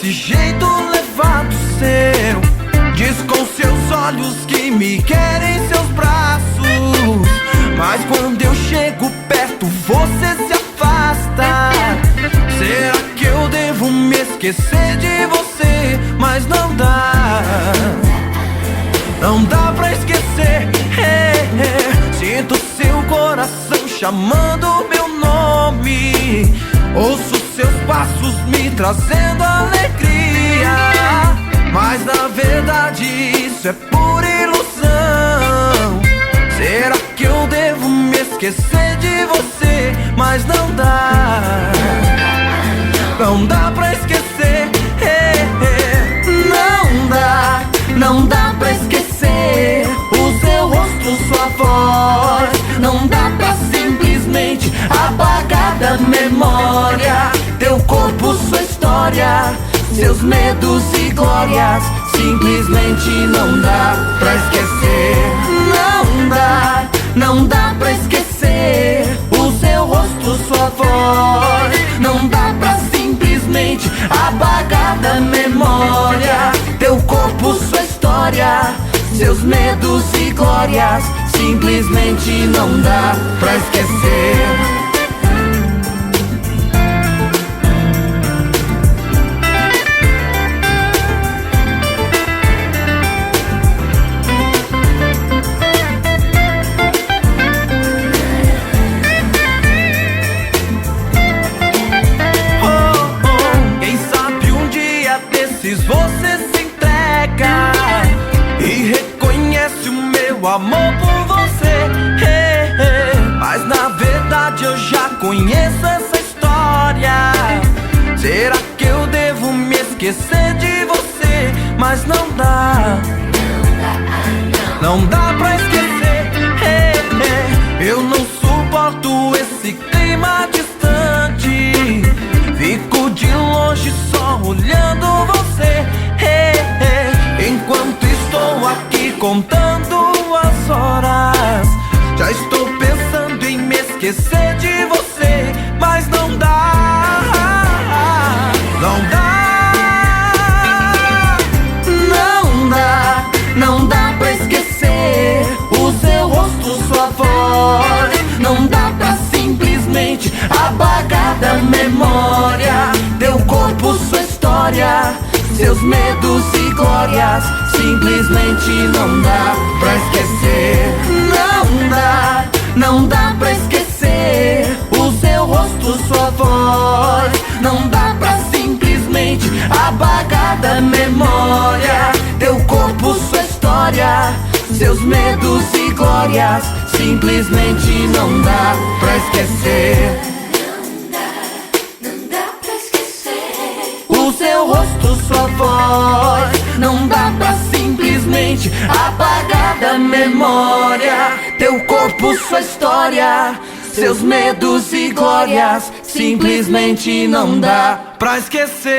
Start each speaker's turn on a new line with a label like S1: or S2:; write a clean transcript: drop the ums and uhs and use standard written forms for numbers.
S1: desse jeito levado seu. Diz com seus olhos que me querem em seus braços, mas quando eu chego perto você se afasta. Será que eu devo me esquecer de você? Mas não dá, não dá pra esquecer. Sinto seu coração chamando meu nome, ouço seus passos me trazendo alegria, mas na verdade isso é pura ilusão. Será que eu devo me esquecer de você? Mas não dá, não dá pra esquecer. Não dá, não dá pra esquecer o seu rosto, sua voz. Não dá pra simplesmente apagar da memória teu corpo, sua história, seus medos e glórias. Simplesmente não dá pra esquecer. Não dá, não dá pra esquecer o seu rosto, sua voz. Não dá pra simplesmente apagar da memória teu corpo, sua história, seus medos e glórias. Simplesmente não dá pra esquecer. Você se entrega e reconhece o meu amor por você. Mas na verdade eu já conheço essa história. Será que eu devo me esquecer de você? Mas não dá, não dá pra esquecer. Eu não suporto esse clima distante, fico de longe só olhando você. Enquanto estou aqui contando as horas, já estou pensando em me esquecer de você. Mas não dá, não dá, não dá, não dá pra esquecer o seu rosto, sua voz. Não dá pra simplesmente apagar da memória teu corpo, sua história, seus medos e glórias. Simplesmente não dá pra esquecer. Não dá, não dá pra esquecer o seu rosto, sua voz. Não dá pra simplesmente apagar da memória teu corpo, sua história, seus medos e glórias. Simplesmente não dá pra esquecer. O seu rosto, sua voz. Não dá pra simplesmente apagar da memória teu corpo, sua história, seus medos e glórias. Simplesmente não dá pra esquecer.